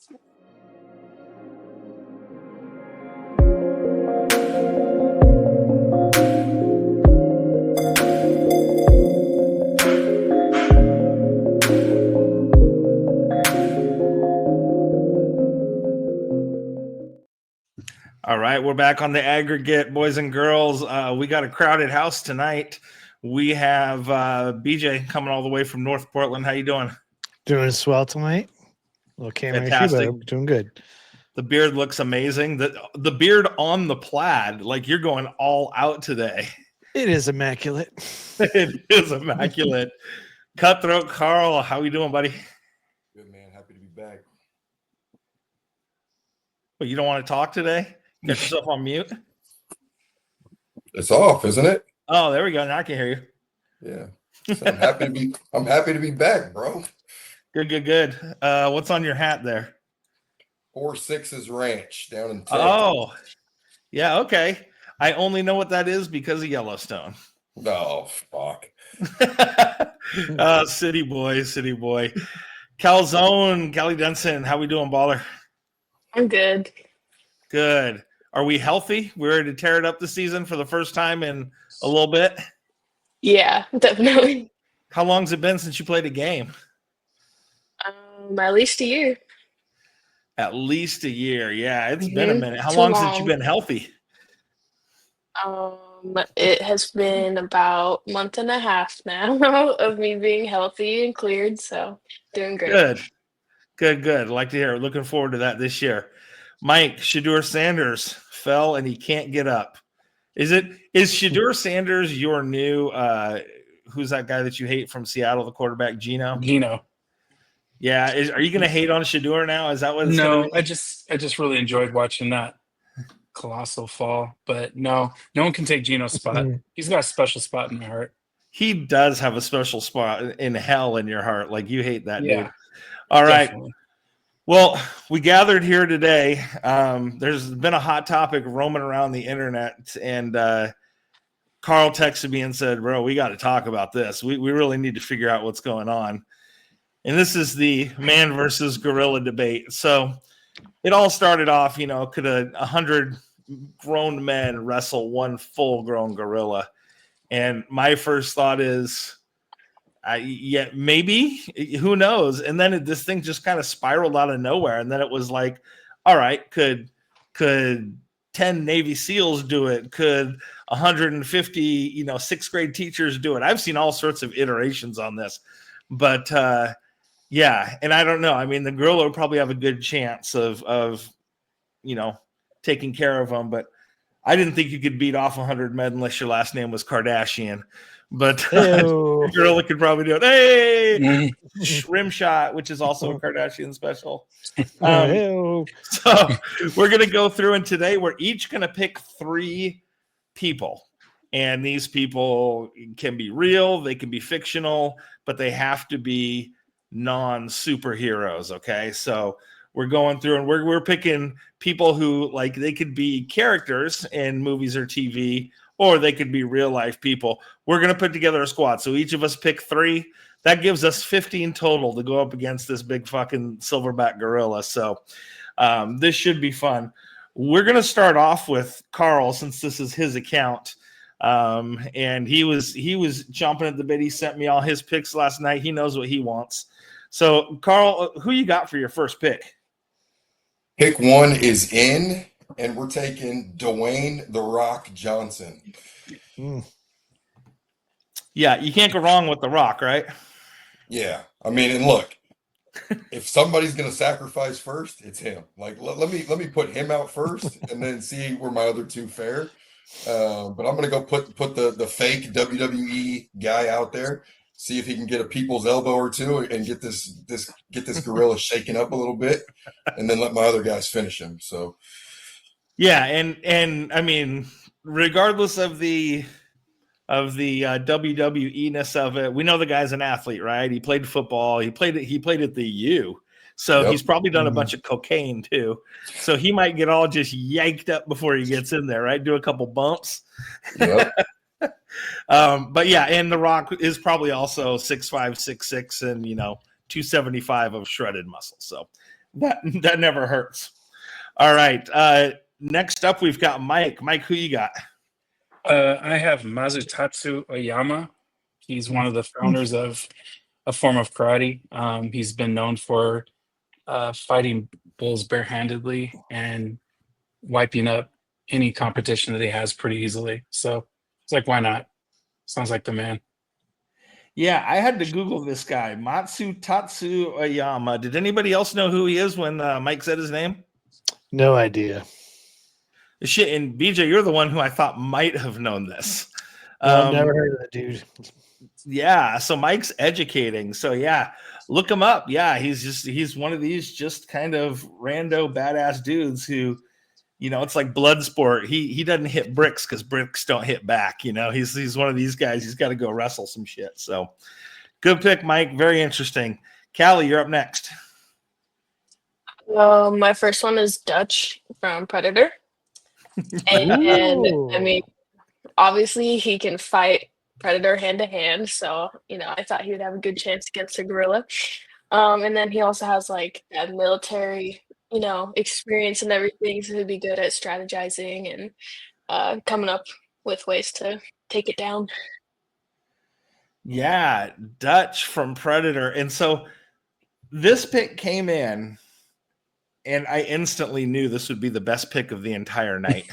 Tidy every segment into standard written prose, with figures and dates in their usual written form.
All right, we're back on the aggregate, boys and girls. We got a crowded house tonight. We have BJ coming all the way from North Portland. How you doing? Doing swell tonight. Little camera issue, but I'm doing good. The beard looks amazing. The beard on the plaid, like you're going all out today. It is immaculate. It is immaculate. Cutthroat Carl, how you doing, buddy? Good, man. Happy to be back. Well, you don't want to talk today? Get yourself on mute. It's off, isn't it? Oh, there we go. Now I can hear you. Yeah. So I'm happy to be back, bro. Good. What's on your hat there? 4 Sixes Ranch down in Texas. Oh, yeah, okay. I only know what that is because of Yellowstone. Oh, fuck. City boy. Calzone, Callie Denson, how we doing, baller? I'm good. Good. Are we healthy? We're ready to tear it up this season for the first time in a little bit? Yeah, definitely. How long's it been since you played a game? At least a year. At least a year. Yeah, it's been a minute. How Too long long. since you've been healthy? It has been about a month and a half now of me being healthy and cleared, so doing great. Good. Like to hear it. Looking forward to that this year. Mike, Shadur Sanders fell and he can't get up. Is Shadur Sanders your new who's that guy that you hate from Seattle, the quarterback, Gino? Yeah, are you going to hate on Shadur now? Is that what it's No, I just really enjoyed watching that colossal fall. But no one can take Gino's spot. He's got a special spot in my heart. He does have a special spot in hell in your heart. Like you hate that Yeah, dude. All right. definitely. Well, we gathered here today. There's been a hot topic roaming around the internet, and Carl texted me and said, bro, we got to talk about this. We really need to figure out what's going on. And this is the man versus gorilla debate. So it all started off, could 100 grown men wrestle one full-grown gorilla? And my first thought is, yeah, maybe, who knows? And then this thing just kind of spiraled out of nowhere. And then it was like, all right, could 10 Navy SEALs do it? Could 150, sixth grade teachers do it? I've seen all sorts of iterations on this, but yeah. And I don't know. I mean, the gorilla would probably have a good chance of taking care of them, but I didn't think you could beat off 100 men unless your last name was Kardashian. But gorilla could probably do it. Hey, rim shot, which is also a Kardashian special. So we're going to go through, and today we're each going to pick 3 people. And these people can be real, they can be fictional, but they have to be non-superheroes. Okay. So we're going through and we're picking people who, like, they could be characters in movies or TV, or they could be real life people. We're going to put together a squad. So each of us pick 3. That gives us 15 total to go up against this big fucking silverback gorilla. So this should be fun. We're going to start off with Carl, since this is his account. And he was chomping at the bit. He sent me all his picks last night. He knows what he wants. So Carl, who you got for your first pick? Pick 1 is in, and we're taking Dwayne "The Rock" Johnson. Yeah, you can't go wrong with The Rock, right? Yeah. I mean, and look, if somebody's going to sacrifice first, it's him. Like, let me put him out first and then see where my other 2 fare. But I'm going to go put the fake WWE guy out there, see if he can get a people's elbow or 2 and get this gorilla shaken up a little bit, and then let my other guys finish him. So, yeah, and I mean, regardless of the WWE-ness of it, we know the guy's an athlete, right? He played football. He played at the U. So He's probably done a bunch of cocaine too. So he might get all just yanked up before he gets in there, right? Do a couple bumps. Yep. But yeah, and The Rock is probably also 6'5", 6'6", and 275 of shredded muscle. So That never hurts. All right. Next up, we've got Mike. Mike, who you got? I have Mazutatsu Oyama. He's one of the founders of a form of karate. He's been known for fighting bulls barehandedly and wiping up any competition that he has pretty easily. So it's like, why not? Sounds like the man. Yeah, I had to Google this guy, Tatsu Oyama. Did anybody else know who he is when Mike said his name? No idea. Shit, and BJ, you're the one who I thought might have known this. I've never heard of that dude. Yeah, so Mike's educating. So yeah, look him up. Yeah, he's one of these just kind of rando badass dudes who, it's like blood sport. He doesn't hit bricks because bricks don't hit back. He's one of these guys. He's got to go wrestle some shit. So good pick, Mike. Very interesting. Callie, you're up next. My first one is Dutch from Predator. And I mean, obviously he can fight Predator hand to hand. So, I thought he would have a good chance against a gorilla. And then he also has like that military, experience and everything. So he'd be good at strategizing and coming up with ways to take it down. Yeah, Dutch from Predator. And so this pick came in, and I instantly knew this would be the best pick of the entire night.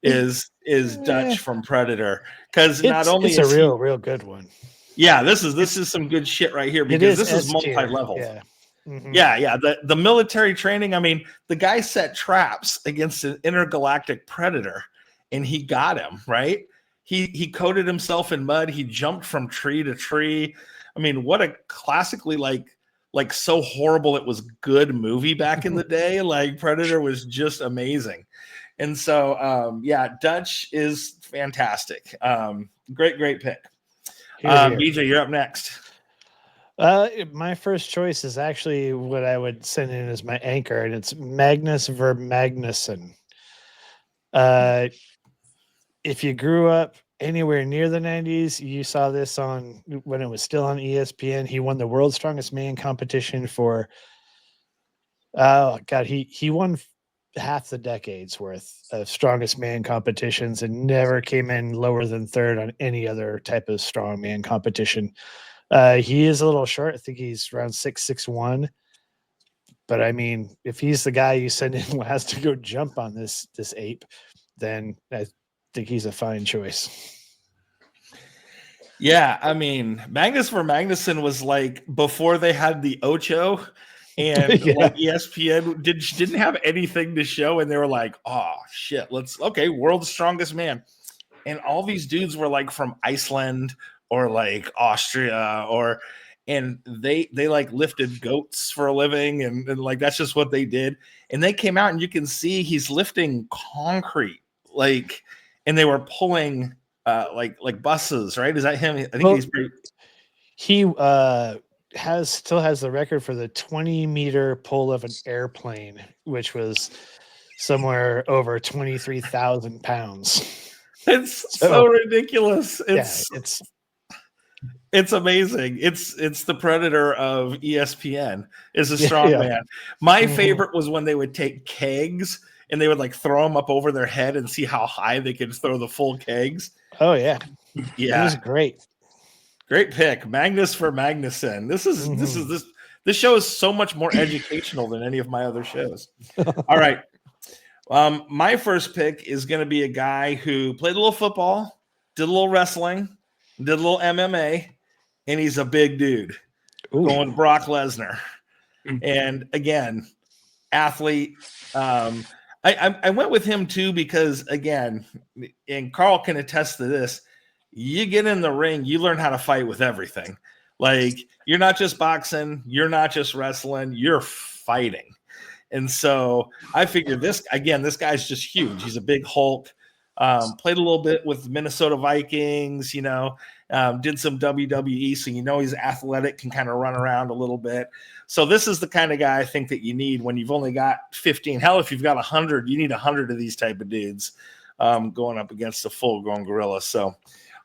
is Dutch from Predator, because not only it's a real good one. Yeah, this is some good shit right here, because this is multi-level. Yeah. Mm-hmm. Yeah. The military training. I mean, the guy set traps against an intergalactic predator, and he got him right. He coated himself in mud. He jumped from tree to tree. I mean, what a classically like so horrible it was good movie back in the day. Like Predator was just amazing. And so Dutch is fantastic. Great pick. BJ, you're up next. My first choice is actually what I would send in as my anchor, and it's Magnus Vermagnuson. If you grew up anywhere near the 90s, you saw this on when it was still on ESPN. He won the World's Strongest Man competition for he won half the decade's worth of Strongest Man competitions and never came in lower than third on any other type of strongman competition. He is a little short. I think he's around 6'1". But I mean, if he's the guy you send in who has to go jump on this ape, then I think he's a fine choice. Yeah, I mean, Magnus Vermagnuson was like before they had the Ocho, and like ESPN didn't have anything to show, and they were like, oh shit, world's strongest man. And all these dudes were like from Iceland or like Austria, and they like lifted goats for a living, and like that's just what they did. And they came out, and you can see he's lifting concrete, like, and they were pulling like buses, right? Is that him? I think he's pretty. He still has the record for the 20-meter pull of an airplane, which was somewhere over 23,000 pounds. It's so ridiculous. It's amazing. It's the Predator of ESPN. Is a strong man. My favorite was when they would take kegs and they would like throw them up over their head and see how high they could throw the full kegs. Oh yeah. Yeah. It was great. Great pick. Magnus Vermagnuson. This show is so much more educational than any of my other shows. All right. My first pick is going to be a guy who played a little football, did a little wrestling, did a little MMA, and he's a big dude. Ooh. Going with Brock Lesnar. And again, athlete. I went with him too because, again, and Carl can attest to this, you get in the ring, you learn how to fight with everything. Like, you're not just boxing, you're not just wrestling, you're fighting. And so I figured this guy's just huge. He's a big Hulk. Played a little bit with Minnesota Vikings, did some WWE, so he's athletic, can kind of run around a little bit. So this is the kind of guy I think that you need when you've only got 15. Hell, if you've got 100, you need 100 of these type of dudes going up against a full-grown gorilla. So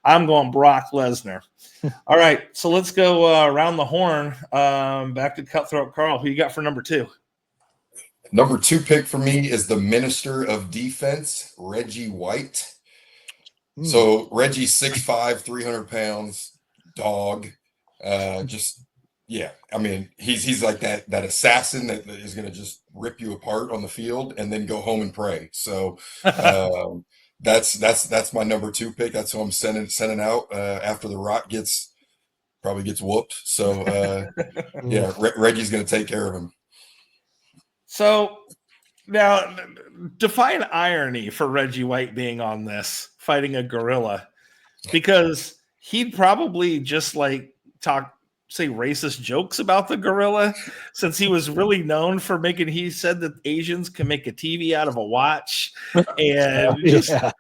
I'm going Brock Lesnar. All right, so let's go around the horn. Back to Cutthroat Carl. Who you got for number 2? Number 2 pick for me is the Minister of Defense, Reggie White. So Reggie's 6'5", 300 pounds, dog. Just yeah, I mean, he's like that assassin that is going to just rip you apart on the field and then go home and pray. So that's my number 2 pick. That's who I'm sending out after the Rock probably gets whooped. So yeah, Reggie's going to take care of him. So now, define irony for Reggie White being on this, fighting a gorilla, because he'd probably just like say racist jokes about the gorilla, since he was really known for he said that Asians can make a TV out of a watch, and just I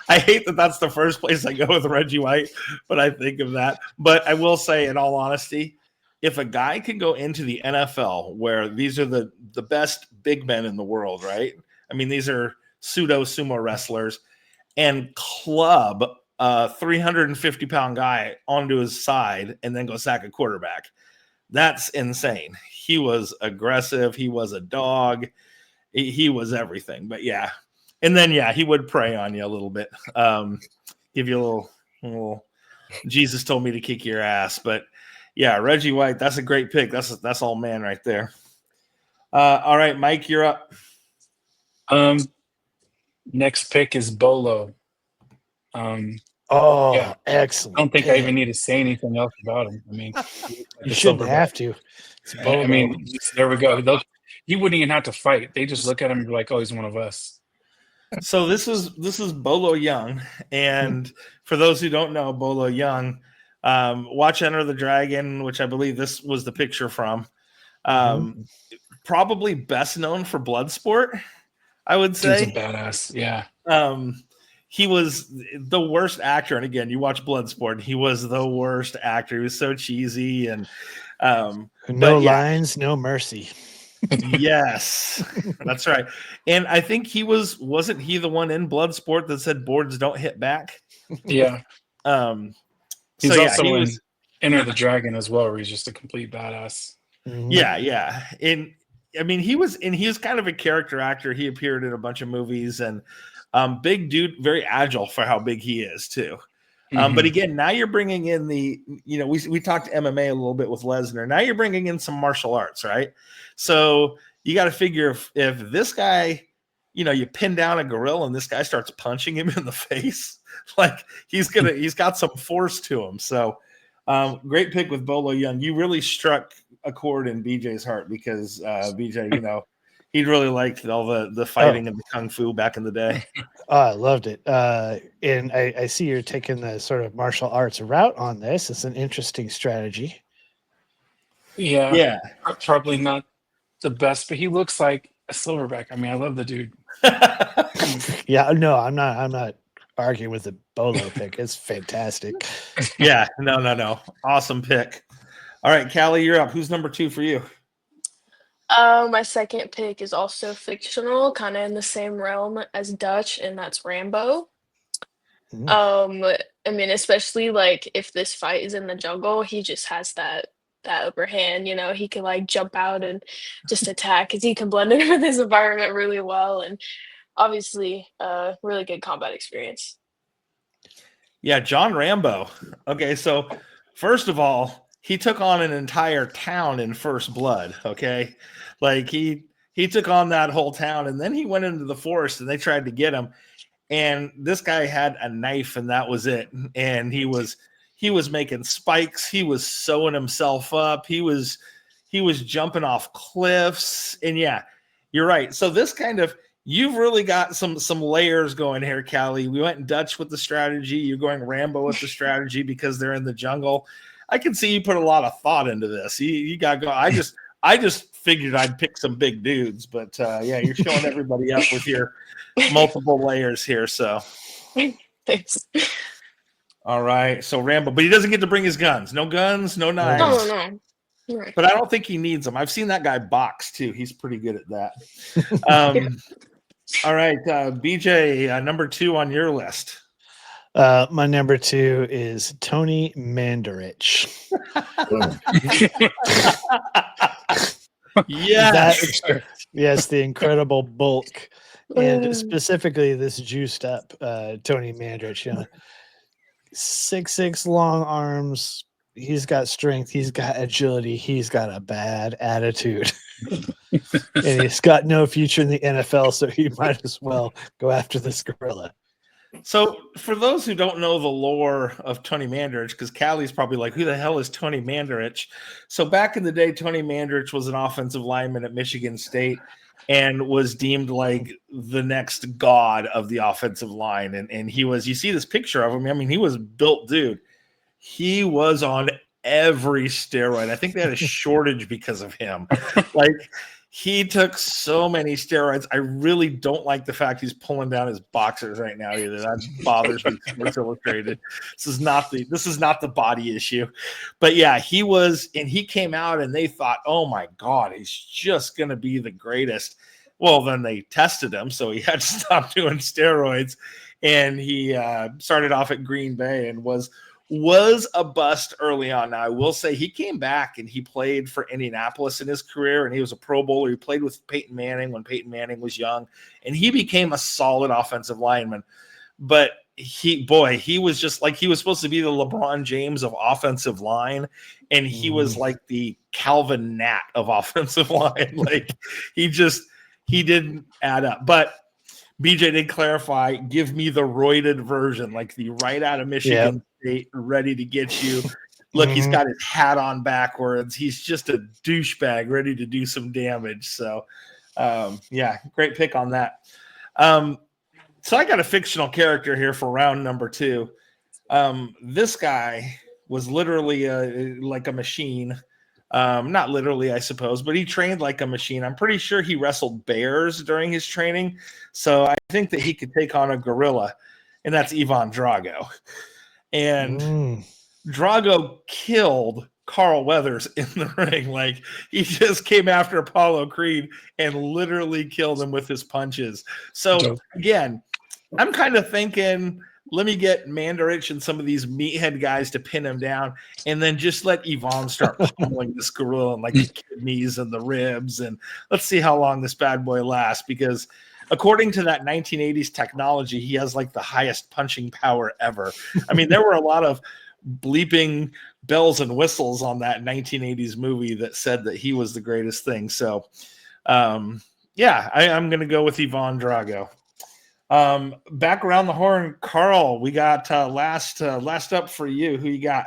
hate that that's the first place I go with Reggie White, but I think of that. But I will say, in all honesty, if a guy can go into the NFL, where these are the best big men in the world, right? I mean, these are pseudo sumo wrestlers, and club a 350-pound guy onto his side and then go sack a quarterback, that's insane. He was aggressive. He was a dog. He was everything. But yeah, and then he would prey on you a little bit, give you a little. Jesus told me to kick your ass, but. Yeah, Reggie White, that's a great pick. That's all man right there. All right, Mike, you're up. Next pick is Bolo. Excellent. I don't think I even need to say anything else about him. I mean, you shouldn't have to. I mean, there we go. He wouldn't even have to fight. They just look at him and be like, "Oh, he's one of us." So this is Bolo Young, and for those who don't know Bolo Young, watch Enter the Dragon, which I believe this was the picture from. Probably best known for Bloodsport, I would say. He's a badass, yeah. He was the worst actor, and again, you watch Bloodsport, he was the worst actor. He was so cheesy, and no lines, no mercy. Yes, that's right. And I think wasn't he the one in Bloodsport that said boards don't hit back? Yeah. He's so also in Enter the Dragon as well, where he's just a complete badass. Yeah. And I mean, he was kind of a character actor. He appeared in a bunch of movies, and big dude, very agile for how big he is too. But again, now you're bringing in we talked MMA a little bit with Lesnar. Now you're bringing in some martial arts, right? So you got to figure if this guy, you pin down a gorilla and this guy starts punching him in the face, like he's got some force to him. So great pick with Bolo Young. You really struck a chord in BJ's heart, because BJ, he really liked all the fighting and the kung fu back in the day. Oh, I loved it. And I see you're taking the sort of martial arts route on this. It's an interesting strategy. Yeah. Probably not the best, but he looks like a silverback. I mean, I love the dude. Yeah, no, I'm not arguing with the Bolo pick. It's fantastic. Yeah, no. Awesome pick. All right, Callie, you're up. Who's number 2 for you? My second pick is also fictional, kind of in the same realm as Dutch, and that's Rambo. I mean, especially like if this fight is in the jungle, he just has that upper hand. He can like jump out and just attack, because he can blend in with his environment really well, and obviously really good combat experience. Yeah, John Rambo. Okay, so first of all, he took on an entire town in First Blood. Okay, like he took on that whole town, and then he went into the forest and they tried to get him, and this guy had a knife, and that was it. And he was making spikes. He was sewing himself up. He was jumping off cliffs. And yeah, you're right. So this kind of, you've really got some layers going here, Callie. We went Dutch with the strategy. You're going Rambo with the strategy because they're in the jungle. I can see you put a lot of thought into this. You got to go. I just figured I'd pick some big dudes, but yeah, you're showing everybody up with your multiple layers here. So Thanks. All right. So Rambo, but he doesn't get to bring his guns. No guns, no knives. No. Right. But I don't think he needs them. I've seen that guy box too. He's pretty good at that. All right, BJ, number 2 on your list. My number 2 is Tony Mandarich. Yes. Yes, the incredible bulk, and specifically this juiced up Tony Mandrich. 6'6", long arms. He's got strength. He's got agility. He's got a bad attitude, and he's got no future in the NFL. So he might as well go after this gorilla. So, for those who don't know the lore of Tony Mandarich, because Callie's probably like, who the hell is Tony Mandarich? So, back in the day, Tony Mandarich was an offensive lineman at Michigan State and was deemed like the next god of the offensive line. And he was, you see this picture of him. I mean, he was built, dude. He was on every steroid. I think they had a shortage because of him. Like, he took so many steroids. I really don't like the fact he's pulling down his boxers right now either. That bothers me. Sports Illustrated. This is not the body issue. But yeah, he was, and he came out and they thought, oh my God, he's just gonna be the greatest. Well, then they tested him, so he had to stop doing steroids. And he started off at Green Bay and was a bust early on. Now, I will say he came back and he played for Indianapolis in his career, and he was a Pro Bowler. He played with Peyton Manning when Peyton Manning was young, and he became a solid offensive lineman. But he was just like, he was supposed to be the LeBron James of offensive line, and he was like the Calvin Nat of offensive line. Like, he didn't add up. But BJ did clarify, give me the roided version, like the right out of Michigan State, ready to get you. Look, he's got his hat on backwards. He's just a douchebag ready to do some damage. So, yeah, great pick on that. So I got a fictional character here for round number 2. This guy was literally like a machine. Not literally, I suppose, but he trained like a machine. I'm pretty sure he wrestled bears during his training. So I think that he could take on a gorilla, and that's Ivan Drago. And Drago killed Carl Weathers in the ring. Like, he just came after Apollo Creed and literally killed him with his punches. So again, I'm kind of thinking, let me get Mandarich and some of these meathead guys to pin him down, and then just let Yvonne start pummeling this gorilla and like the kidneys and the ribs, and let's see how long this bad boy lasts. Because according to that 1980s technology, he has like the highest punching power ever. I mean, there were a lot of bleeping bells and whistles on that 1980s movie that said that he was the greatest thing. So, yeah, I'm going to go with Ivan Drago. Back around the horn, Carl, we got last up for you. Who you got?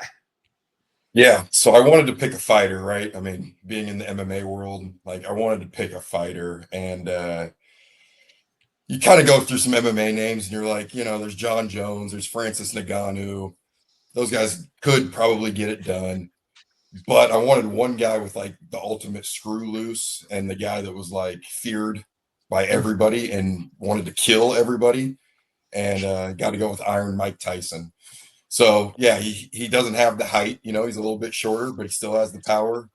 Yeah, so I wanted to pick a fighter, right? I mean, being in the MMA world, like, I wanted to pick a fighter, and you kind of go through some MMA names, and you're like, there's John Jones, there's Francis Ngannou. Those guys could probably get it done, but I wanted one guy with like the ultimate screw loose, and the guy that was like feared by everybody and wanted to kill everybody, and got to go with Iron Mike Tyson. So yeah, he doesn't have the height, he's a little bit shorter, but he still has the power.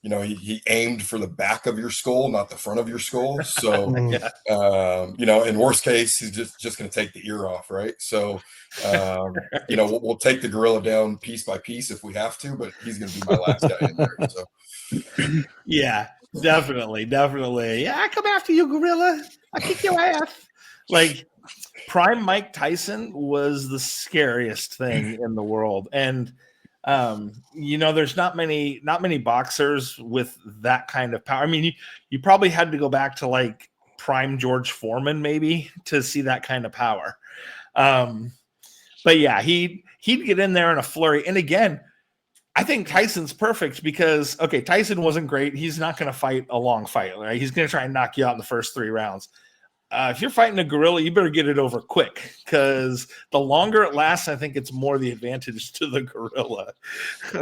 He aimed for the back of your skull, not the front of your skull. So, in worst case, he's just going to take the ear off, right? So, we'll take the gorilla down piece by piece if we have to, but he's going to be my last guy in there. So, yeah, definitely. Yeah, I come after you, gorilla. I kick your ass. Like, prime Mike Tyson was the scariest thing in the world, and there's not many boxers with that kind of power. I mean, you probably had to go back to like prime George Foreman maybe to see that kind of power. But yeah, he'd get in there in a flurry. And again, I think Tyson's perfect because, okay, Tyson wasn't great. He's not going to fight a long fight, right? He's going to try and knock you out in the first 3 rounds. If you're fighting a gorilla, you better get it over quick, because the longer it lasts, I think it's more the advantage to the gorilla.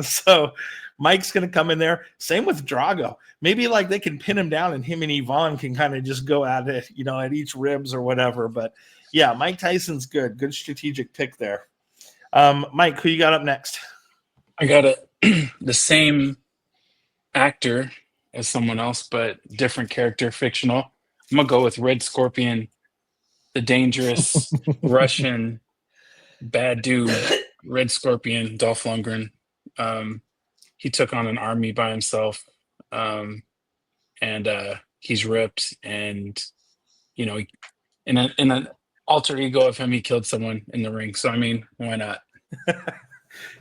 So Mike's going to come in there. Same with Drago. Maybe like they can pin him down and him and Yvonne can kind of just go at it, at each ribs or whatever. But yeah, Mike Tyson's good. Good strategic pick there. Mike, who you got up next? I got the same actor as someone else, but different character, fictional. I'm going to go with Red Scorpion, the dangerous Russian bad dude, Red Scorpion, Dolph Lundgren. He took on an army by himself. and he's ripped, and in an alter ego of him, he killed someone in the ring. So I mean, why not?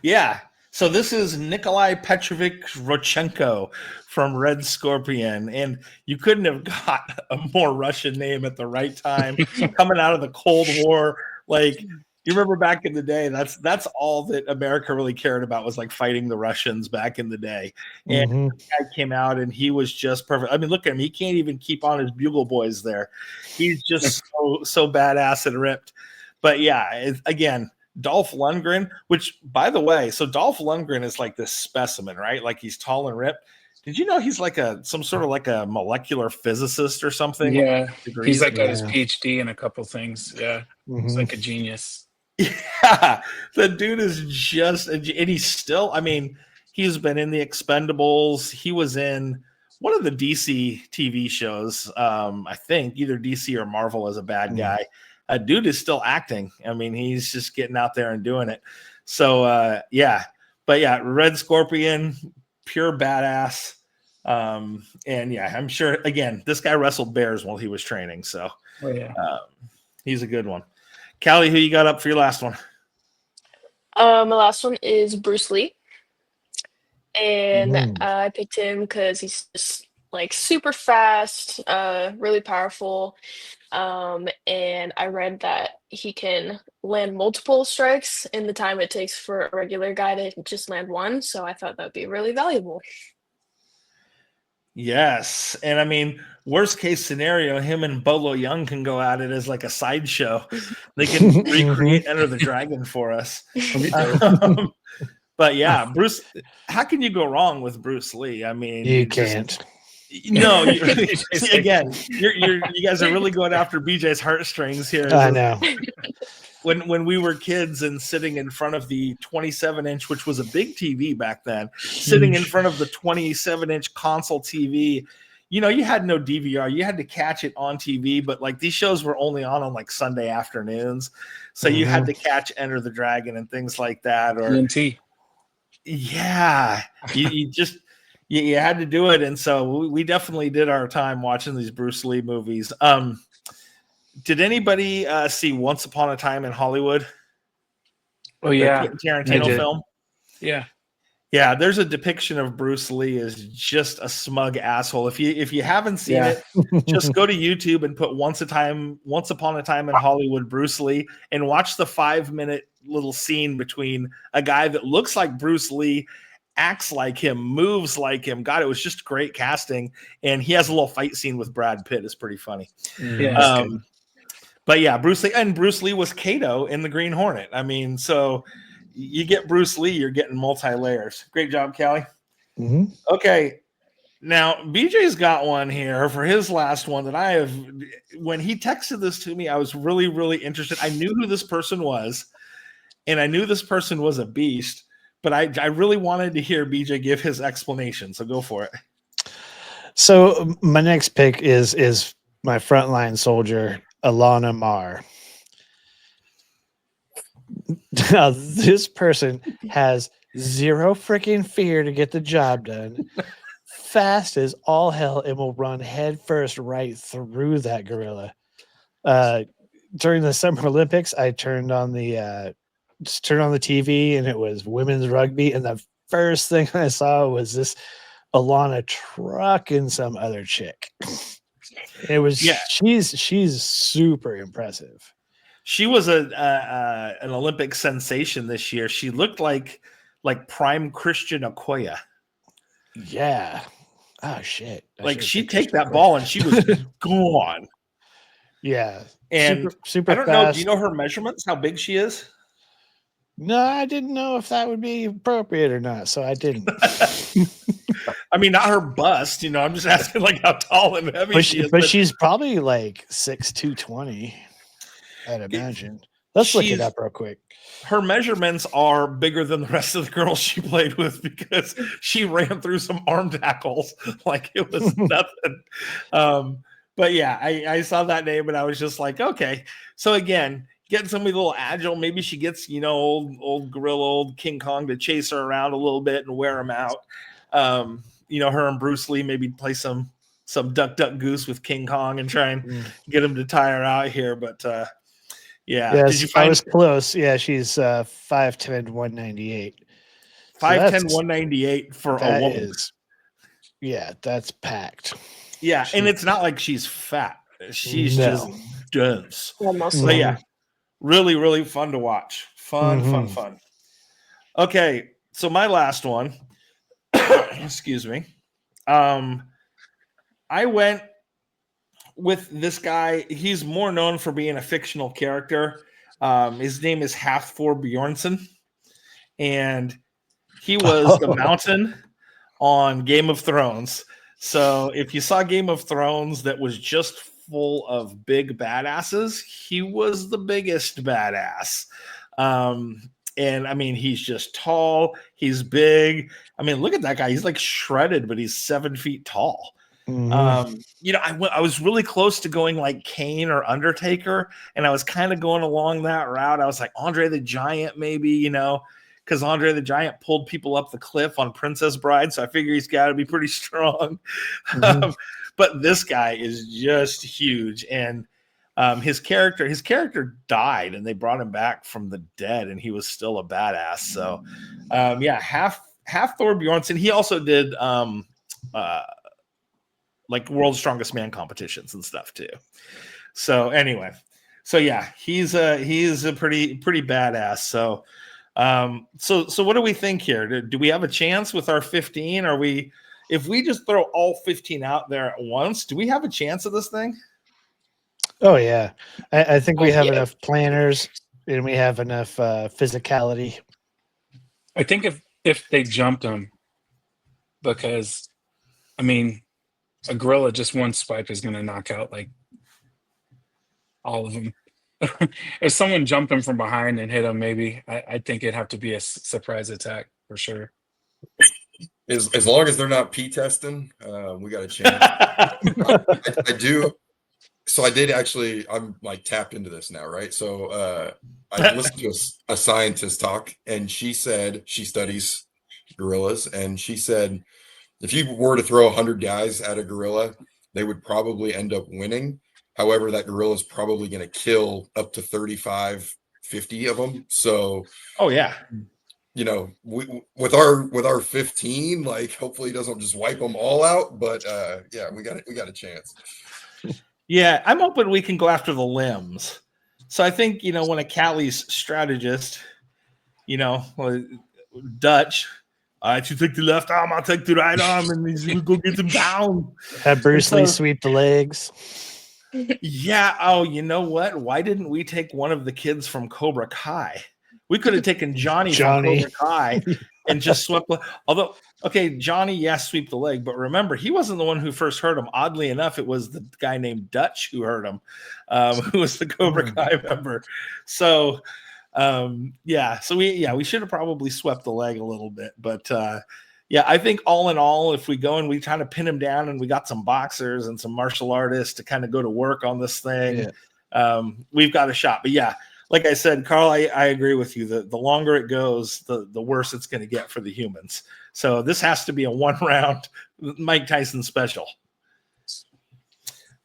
Yeah. So this is Nikolai Petrovich Rodchenko from Red Scorpion, and you couldn't have got a more Russian name at the right time. Coming out of the Cold War, like you remember back in the day, that's all that America really cared about was like fighting the Russians back in the day. And Mhm. the guy came out and he was just perfect. I mean, look at him; he can't even keep on his bugle boys there. He's just so badass and ripped. But yeah, again. Dolph Lundgren, which by the way, so Dolph Lundgren is like this specimen, right? Like he's tall and ripped. Did you know he's like some sort of like a molecular physicist or something? Yeah, he's like got his Yeah. PhD in a couple things. Yeah, he's Mhm. like a genius. Yeah, the dude is just, and he's still, I mean, he's been in the Expendables. He was in one of the DC TV shows, I think either DC or Marvel as a bad guy. Dude is still acting. I mean, he's just getting out there and doing it. So, yeah. But yeah, Red Scorpion, pure badass. And yeah, I'm sure, again, this guy wrestled bears while he was training. So Oh yeah. he's a good one. Callie, who you got up for your last one? My last one is Bruce Lee, and Mhm. I picked him because he's just like super fast, really powerful. And I read that he can land multiple strikes in the time it takes for a regular guy to just land one. So I thought that'd be really valuable. Yes. And I mean, worst case scenario, him and Bolo Young can go at it as like a sideshow. They can recreate Enter the Dragon for us. Um, but yeah, Bruce, how can you go wrong with Bruce Lee? I mean, You can't. No, see, again, you guys are really going after BJ's heartstrings here. I know. When we were kids and sitting in front of the 27-inch, which was a big TV back then, sitting in front of the 27-inch console TV, you had no DVR. You had to catch it on TV, but like these shows were only on like Sunday afternoons. So you had to catch Enter the Dragon and things like that. Or TNT. yeah, you just you had to do it. And so we definitely did our time watching these Bruce Lee movies. Did anybody see Once Upon a Time in Hollywood? Oh yeah, the Tarantino film. Yeah. There's a depiction of Bruce Lee as just a smug asshole. If you haven't seen it, just go to YouTube and put Once Upon a Time in Hollywood Bruce Lee and watch the 5-minute little scene between a guy that looks like Bruce Lee, acts like him, moves like him. God, it was just great casting, and he has a little fight scene with Brad Pitt. It's pretty funny. Yeah. But yeah, Bruce Lee was Kato in the Green Hornet. I mean, so you get Bruce Lee, you're getting multi-layers. Great job, Callie. Mhm. Okay. Now, BJ's got one here for his last one that I have. When he texted this to me, I was really, really interested. I knew who this person was, and I knew this person was a beast, but I really wanted to hear BJ give his explanation. So go for it. So my next pick is my frontline soldier, Alana Marr. Now, this person has zero freaking fear to get the job done. Fast as all hell, and will run headfirst right through that gorilla. During the Summer Olympics, I turned on the TV, and it was women's rugby, and the first thing I saw was this Alana trucking some other chick. It was she's super impressive. She was an Olympic sensation this year. She looked like prime Christian Okoye. Yeah. Oh shit. Like she'd take that ball and she was gone. Yeah. And super I don't fast. know. Do you know her measurements? How big she is? No, I didn't know if that would be appropriate or not, so I didn't. I mean, not her bust. I'm just asking like how tall and heavy she is. But she's probably like 6'2", 20, I'd imagine. Let's look it up real quick. Her measurements are bigger than the rest of the girls she played with because she ran through some arm tackles like it was nothing. But yeah, I saw that name and I was just like, okay. So again, getting somebody a little agile, maybe she gets, old gorilla, old King Kong to chase her around a little bit and wear him out. her and Bruce Lee maybe play some duck duck goose with King Kong and try and get him to tire out here. But yeah, Yes, did you find I was close. Yeah, she's 5'10", 198. 5'10", 198 for a That woman? is, yeah, that's packed. Yeah, and it's not like she's fat. She's just dense. Almost. So yeah, really, really fun to watch. Fun. Okay, so my last one. Excuse me. I went with this guy. He's more known for being a fictional character. His name is Halfthor Bjornsson, and he was the mountain on Game of Thrones. So if you saw Game of Thrones that was just full of big badasses, he was the biggest badass. And I mean, he's just tall, he's big. I mean, look at that guy. He's like shredded, but he's 7 feet tall. I was really close to going like Kane or Undertaker, and I was kind of going along that route. I was like Andre the Giant, maybe, because Andre the Giant pulled people up the cliff on Princess Bride, so I figure he's got to be pretty strong. But this guy is just huge, and his character died, and they brought him back from the dead, and he was still a badass. So, half Thor Bjornsson. He also did like World's Strongest Man competitions and stuff too. So anyway, he's a pretty badass. So. So what do we think here? Do we have a chance with our 15? If we just throw all 15 out there at once, do we have a chance of this thing? Oh yeah, I think we have enough planners and we have enough physicality. I think if they jumped him, because I mean, a gorilla just one swipe is going to knock out like all of them. If someone jumped him from behind and hit him, maybe I think it'd have to be a surprise attack for sure. As long as they're not pee testing, we got a chance. I do. So I did actually. I'm like tapped into this now, right? So I listened to a scientist talk, and she said she studies gorillas, and she said if you were to throw 100 guys at a gorilla, they would probably end up winning. However, that gorilla is probably going to kill up to 35, 50 of them. So, oh yeah, with our 15, like hopefully he doesn't just wipe them all out. But we got a chance. Yeah, I'm hoping we can go after the limbs. So I think when a Cali's strategist, Dutch. All right, you take the left arm, I'll take the right arm, and we go get them down. Have Bruce Lee sweep the legs. Yeah. Oh, you know what? Why didn't we take one of the kids from Cobra Kai? We could have taken Johnny from Cobra Kai and just swept. Although, okay, Johnny, sweep the leg, but remember, he wasn't the one who first hurt him. Oddly enough, it was the guy named Dutch who hurt him, who was the Cobra Kai member. So, we should have probably swept the leg a little bit, but I think all in all, if we go and we kind of pin him down and we got some boxers and some martial artists to kind of go to work on this thing, we've got a shot. But like I said, Carl, I agree with you. The longer it goes, the worse it's going to get for the humans. So this has to be a 1-round Mike Tyson special.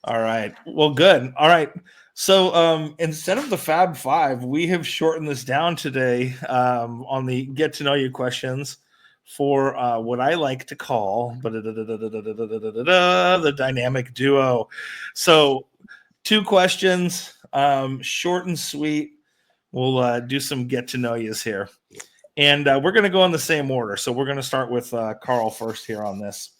All right. Well, good. All right. So instead of the Fab Five, we have shortened this down today on the get to know you questions for what I like to call the dynamic duo. So 2 questions, short and sweet. We'll do some get to know yous here. And we're going to go in the same order. So we're going to start with Carl first here on this.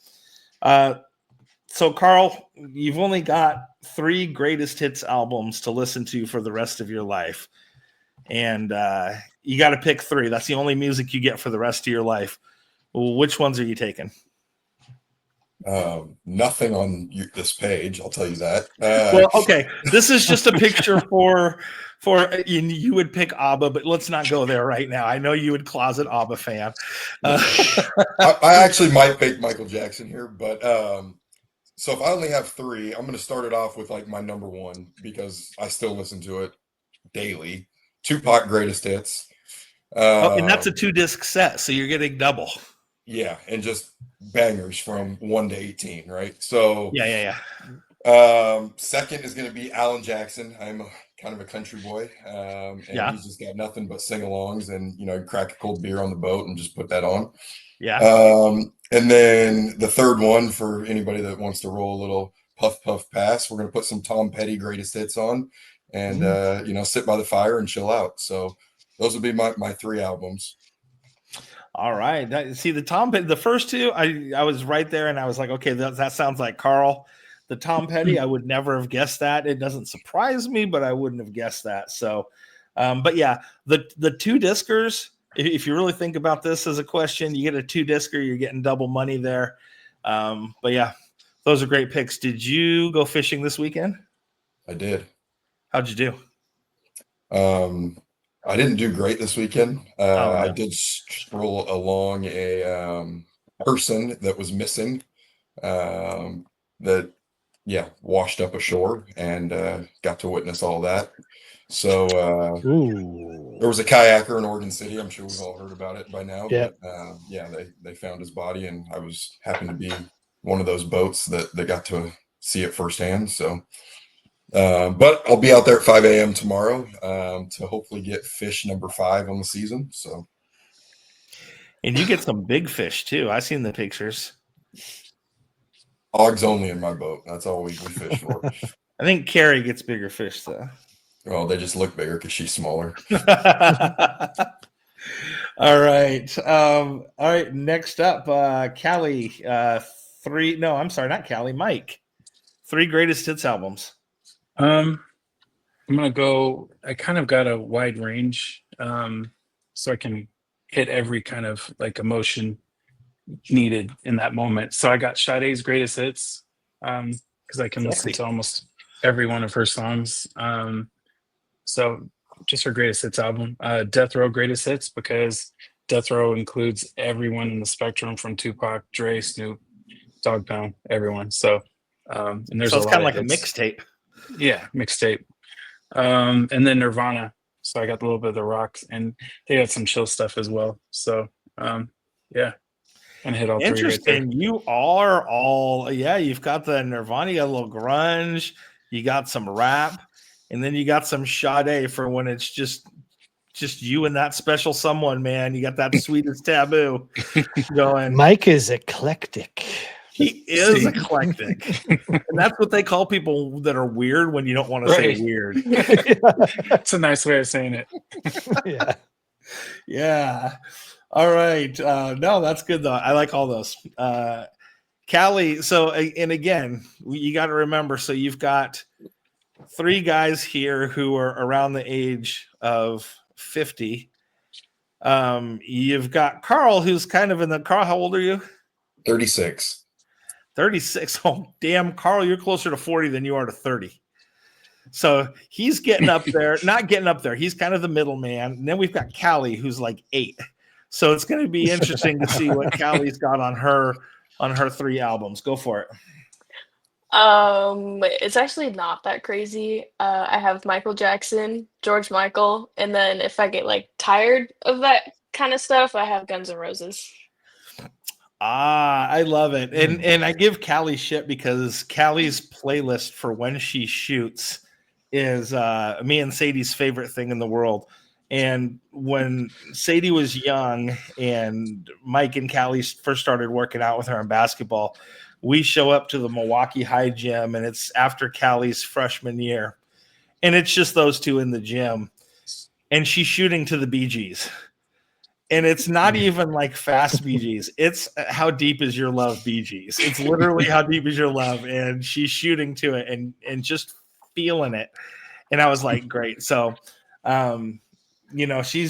So Carl, you've only got 3 greatest hits albums to listen to for the rest of your life. And you got to pick 3. That's the only music you get for the rest of your life. Well, which ones are you taking? Nothing on this page, I'll tell you that. Well, okay. This is just a picture for you would pick ABBA, but let's not go there right now. I know you would closet ABBA fan. I actually might pick Michael Jackson here, but so if I only have 3, I'm going to start it off with like my number 1 because I still listen to it daily. Tupac Greatest Hits. And that's a 2-disc set, so you're getting double. Yeah, and just bangers from 1 to 18, right? So Yeah. second is going to be Alan Jackson. I'm kind of a country boy, and Yeah. he's just got nothing but sing-alongs, and crack a cold beer on the boat and just put that on. Yeah. And then the third one for anybody that wants to roll a little puff puff pass, we're going to put some Tom Petty greatest hits on, and sit by the fire and chill out. So those would be my 3 albums. All right. See the first 2, I was right there, and I was like, okay, that sounds like Carl. The Tom Petty, I would never have guessed that. It doesn't surprise me, but I wouldn't have guessed that. So, but yeah, the 2 discers. If you really think about this as a question, you get a 2 discer, you're getting double money there. But yeah, those are great picks. Did you go fishing this weekend? I did. How'd you do? I didn't do great this weekend. No. I did stroll along a person that was missing, that washed up ashore, and got to witness all that. So there was a kayaker in Oregon City. I'm sure we've all heard about it by now. Yep. But they found his body, and I was happened to be one of those boats that got to see it firsthand. So but I'll be out there at 5 a.m. tomorrow to hopefully get fish number 5 on the season. So, And you get some big fish too. I seen the pictures. hogs only in my boat. That's all we fish for. I think Carrie gets bigger fish though. Well, they just look bigger because she's smaller. All right. All right. Next up, Callie. 3. No, I'm sorry, not Callie. Mike. 3 greatest hits albums. I'm gonna go. I kind of got a wide range, so I can hit every kind of like emotion needed in that moment. So I got Sade's greatest hits, because I can listen to almost every one of her songs. So just her greatest hits album. Death Row greatest hits, because Death Row includes everyone in the spectrum from Tupac, Dre, Snoop, Dogg Pound, everyone. So and there's So it's a kind lot of like a mixtape. Yeah, mixtape. And then Nirvana. So I got a little bit of the rock, and they had some chill stuff as well. So yeah, and hit all 3 right there. Interesting. You are all you've got the Nirvana, you got a little grunge, you got some rap, and then you got some Sade for when it's just you and that special someone, man. You got that sweetest taboo going. Mike is eclectic. He is eclectic. And that's what they call people that are weird when you don't want to say weird. That's a nice way of saying it. Yeah. Yeah. All right. No, that's good though. I like all those. Callie, so and again, you got to remember, so you've got 3 guys here who are around the age of 50. You've got Carl, who's kind of in the Carl, how old are you? 36. 36. Oh, damn, Carl, you're closer to 40 than you are to 30. So he's getting up there, not getting up there. He's kind of the middleman. And then we've got Callie, who's like 8. So it's going to be interesting to see what Callie's got on her 3 albums. Go for it. It's actually not that crazy. I have Michael Jackson, George Michael, and then if I get like tired of that kind of stuff, I have Guns N' Roses. I love it. And I give Callie shit because Callie's playlist for when she shoots is me and Sadie's favorite thing in the world. And when Sadie was young and Mike and Callie first started working out with her in basketball, we show up to the Milwaukee High gym, and it's after Callie's freshman year. And it's just those 2 in the gym. And she's shooting to the Bee Gees. And it's not even like fast Bee Gees. It's How Deep Is Your Love Bee Gees. It's literally How Deep Is Your Love. And she's shooting to it and just feeling it. And I was like, great. So, she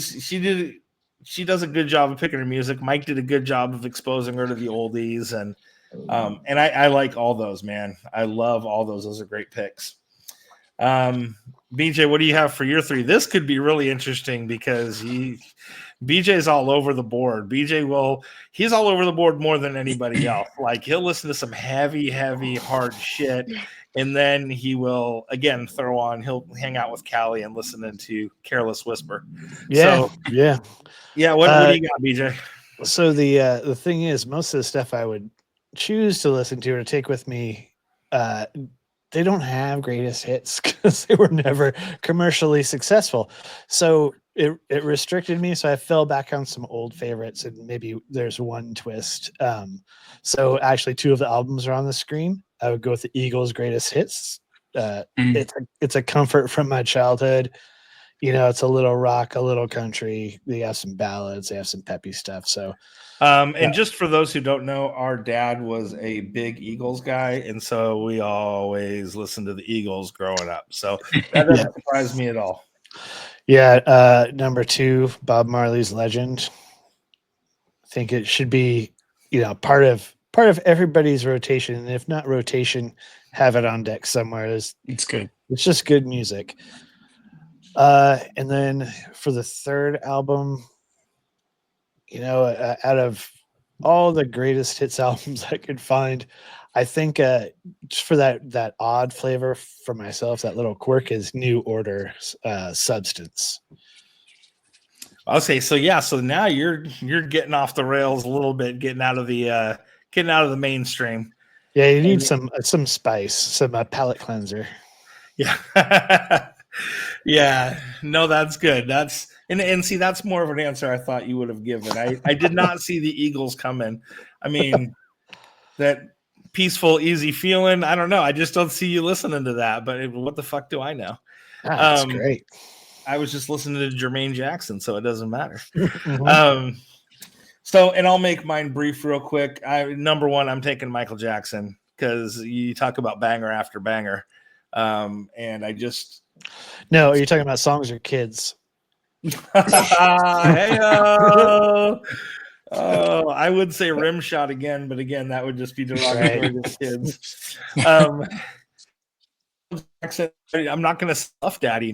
does a good job of picking her music. Mike did a good job of exposing her to the oldies. And I like all those, man. I love all those. Those are great picks. BJ, what do you have for your 3? This could be really interesting because BJ's all over the board. He's all over the board more than anybody else. Like he'll listen to some heavy, hard shit. And then he will again he'll hang out with Callie and listen to Careless Whisper. Yeah. So, yeah. What do you got, BJ? So the thing is, most of the stuff I would choose to listen to or take with me, they don't have greatest hits because they were never commercially successful. So it restricted me. So I fell back on some old favorites, and maybe there's one twist. So actually, two of the albums are on the screen. I would go with the Eagles' greatest hits. It's a comfort from my childhood. It's a little rock, a little country. They have some ballads, they have some peppy stuff. So, And just for those who don't know, our dad was a big Eagles guy, and so we always listened to the Eagles growing up. So that doesn't surprise me at all. Yeah, number 2, Bob Marley's Legend. I think it should be, part of everybody's rotation, and if not rotation, have it on deck somewhere. It's good. It's just good music. And then for the third album, out of all the greatest hits albums I could find, I think just for that odd flavor for myself, that little quirk is New Order, Substance. Okay, so yeah, so now you're getting off the rails a little bit, getting out of the mainstream. Yeah, you need some spice, some palate cleanser. Yeah. Yeah, no, that's good. And see, that's more of an answer I thought you would have given. I did not see the Eagles coming. I mean, that peaceful, easy feeling. I don't know. I just don't see you listening to that. But what the fuck do I know? That's great. I was just listening to Jermaine Jackson, so it doesn't matter. Mm-hmm. So, and I'll make mine brief real quick. Number 1, I'm taking Michael Jackson because you talk about banger after banger. And I just. No, are you talking about songs or kids? Hey-o! Oh, I would say Rim Shot again, but again, that would just be derogatory to kids. I'm not going to Puff Daddy.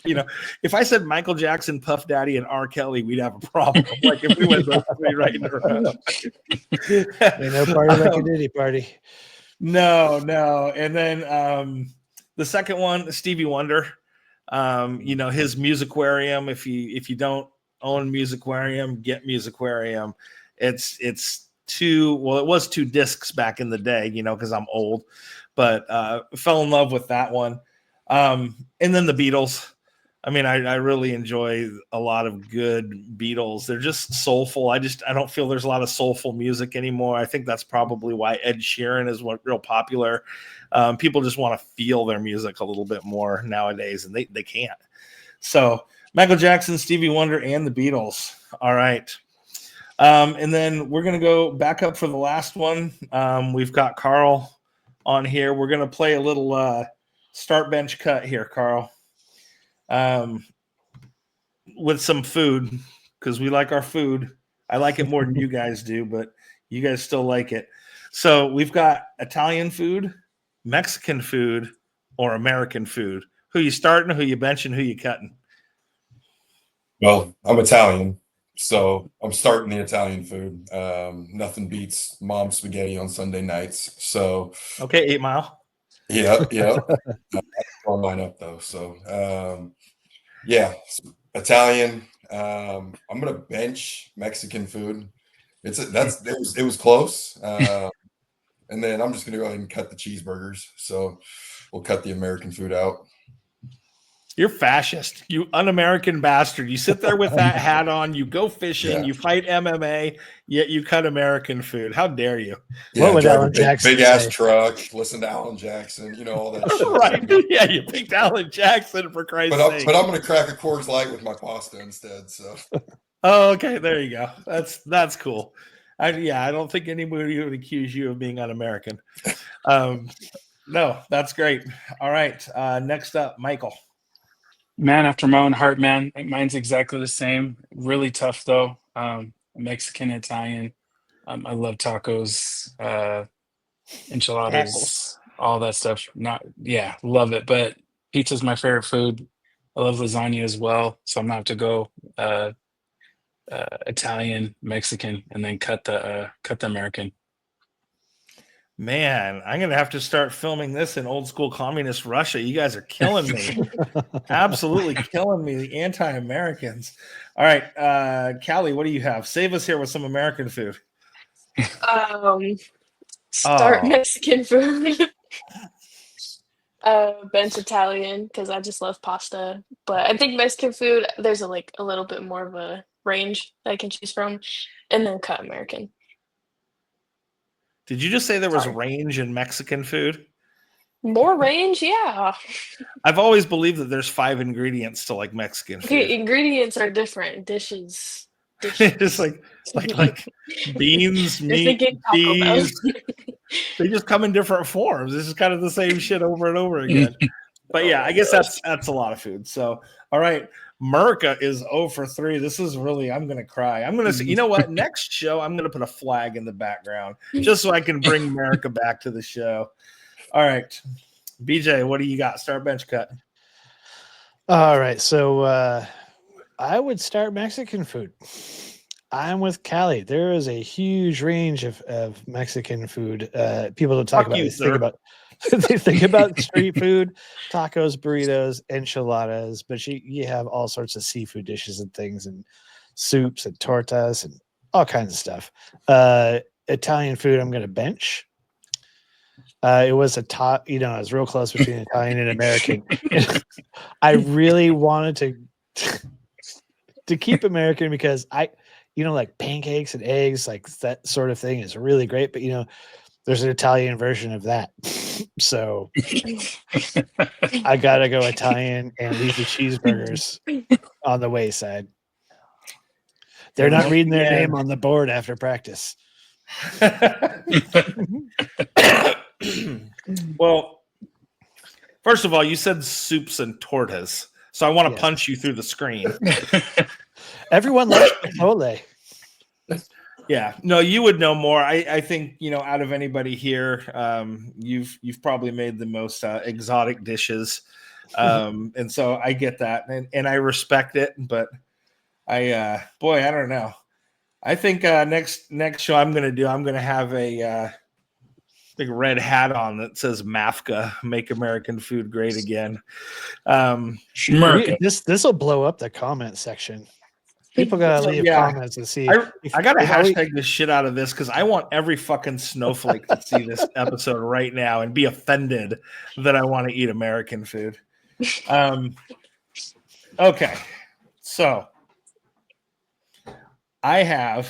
If I said Michael Jackson, Puff Daddy, and R. Kelly, we'd have a problem. Like if we went those 3 right in a row. Ain't no party like a Diddy party. No. And then the second one, Stevie Wonder. His Musicarium. If you don't own Musicarium, get Musicarium. It was 2 discs back in the day, because I'm old, but fell in love with that one. And then the Beatles. I mean, I really enjoy a lot of good Beatles. They're just soulful. I don't feel there's a lot of soulful music anymore. I think that's probably why Ed Sheeran is real popular. People just want to feel their music a little bit more nowadays, and they can't. So Michael Jackson, Stevie Wonder, and the Beatles. All right. And then we're going to go back up for the last one. We've got Carl on here. We're going to play a little start bench cut here, Carl. With some food, because we like our food. I like it more than you guys do, but you guys still like it. So we've got Italian food, Mexican food, or American food. Who you starting, who you benching, who you cutting? Well, I'm Italian, so I'm starting the Italian food. Nothing beats mom's spaghetti on Sunday nights. So okay, 8 Mile. Yeah. I'll line up though. So yeah, Italian. I'm gonna bench Mexican food. It was close. And then I'm just gonna go ahead and cut the cheeseburgers. So we'll cut the American food out. You're fascist, you un-American bastard. You sit there with that hat on, you go fishing, you fight MMA, yet you cut American food. How dare you? Yeah, what would drive Alan a Jackson big ass say? truck, listen to Alan Jackson, all that shit. Right. Yeah, you picked Alan Jackson for Christ's sake. But I'm gonna crack a Coors Light with my pasta instead. So oh, okay, there you go. That's cool. I don't think anybody would accuse you of being un-American. No, that's great. All right. Next up, Michael. Man after my own heart, man. Mine's exactly the same. Really tough though. Mexican, Italian. I love tacos, enchiladas, all that stuff. Love it. But pizza's my favorite food. I love lasagna as well. So I'm gonna have to go Italian, Mexican, and then cut the American. Man, I'm gonna have to start filming this in old school communist Russia. You guys are killing me. Absolutely killing me, the anti-Americans. All right, Callie, what do you have? Save us here with some American food. Start Oh. Mexican food. Bench Italian because I just love pasta. But I think Mexican food, there's a little bit more of a range that I can choose from, and then cut American. Did you just say there was Sorry. range in Mexican food? More range, yeah. I've always believed that there's 5 ingredients to like Mexican Okay, food. ingredients are different. Dishes. It's like beans, You're meat, thinking Taco Bell. cheese. They just come in different forms. This is kind of the same shit over and over again. But yeah, I guess that's a lot of food. So, all right, Merca is 0 for 3. This is really, I'm gonna cry. I'm gonna say, you know what? Next show, I'm gonna put a flag in the background just so I can bring America back to the show. All right, BJ, what do you got? Start bench cut. All right, so I would start Mexican food. I'm with Callie. There is a huge range of Mexican food. People don't talk Fuck about. you, They sir. think about they think about street food, tacos, burritos, enchiladas, but you have all sorts of seafood dishes and things, and soups and tortas and all kinds of stuff. Italian food, I'm going to bench. It was a top, I was real close between Italian and American. I really wanted to keep American because like pancakes and eggs, like that sort of thing is really great. But there's an Italian version of that, so I gotta go Italian and leave the cheeseburgers on the wayside. They're not reading their name on the board after practice. Well, first of all, you said soups and tortas, so I want to punch you through the screen. Everyone loves Chipotle. Yeah, no, you would know more. I think out of anybody here, you've probably made the most exotic dishes, and so I get that, and I respect it. But I don't know. I think next show I'm gonna have a big red hat on that says MAFCA, Make American Food Great Again. This will blow up the comment section. People gotta leave comments and see. I gotta hashtag this shit out of this because I want every fucking snowflake to see this episode right now and be offended that I want to eat American food. Okay, so I'm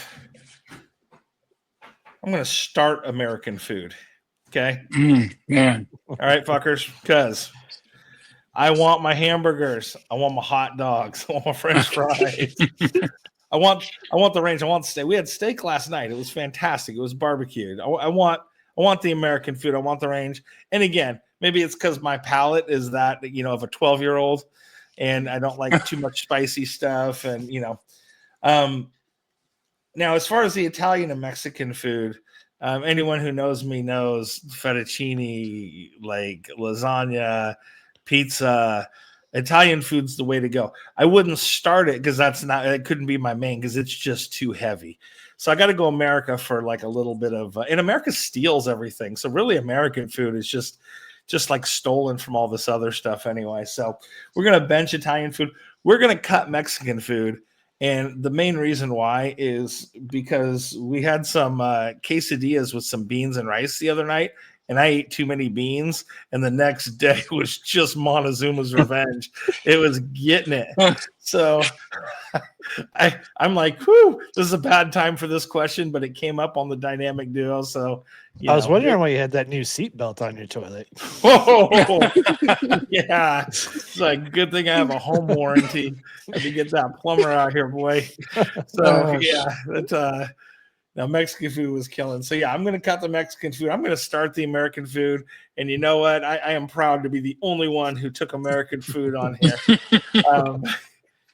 gonna start American food. Okay. Man. All right, fuckers, because I want my hamburgers. I want my hot dogs. I want my French fries. I want the range. I want steak. We had steak last night. It was fantastic. It was barbecued. I want the American food. I want the range. And again, maybe it's because my palate is that of a 12-year-old, and I don't like too much spicy stuff. And now as far as the Italian and Mexican food. Anyone who knows me knows fettuccine, like lasagna, pizza, Italian food's the way to go. I wouldn't start it because it couldn't be my main because it's just too heavy. So I got to go America for like a little bit of, and America steals everything. So really American food is just like stolen from all this other stuff anyway. So we're going to bench Italian food. We're going to cut Mexican food. And the main reason why is because we had some quesadillas with some beans and rice the other night, and I ate too many beans, and the next day was just Montezuma's revenge. It was getting it. So I'm like, whew, this is a bad time for this question, but it came up on the dynamic duo. So I was wondering why you had that new seatbelt on your toilet. Oh, yeah. It's like good thing I have a home warranty. I had to get that plumber out here, boy. So that now Mexican food was killing. So yeah, I'm gonna cut the Mexican food. I'm gonna start the American food. And you know what? I am proud to be the only one who took American food on here.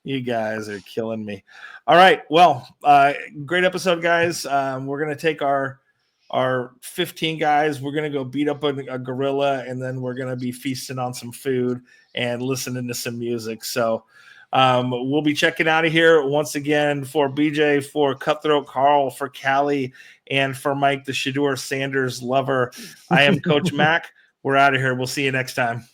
You guys are killing me. All right. Well, great episode, guys. We're gonna take our 15 guys. We're gonna go beat up a gorilla, and then we're gonna be feasting on some food and listening to some music. So We'll be checking out of here once again for BJ, for Cutthroat Carl, for Callie, and for Mike, the Shador Sanders lover. I am Coach Mac. We're out of here. We'll see you next time.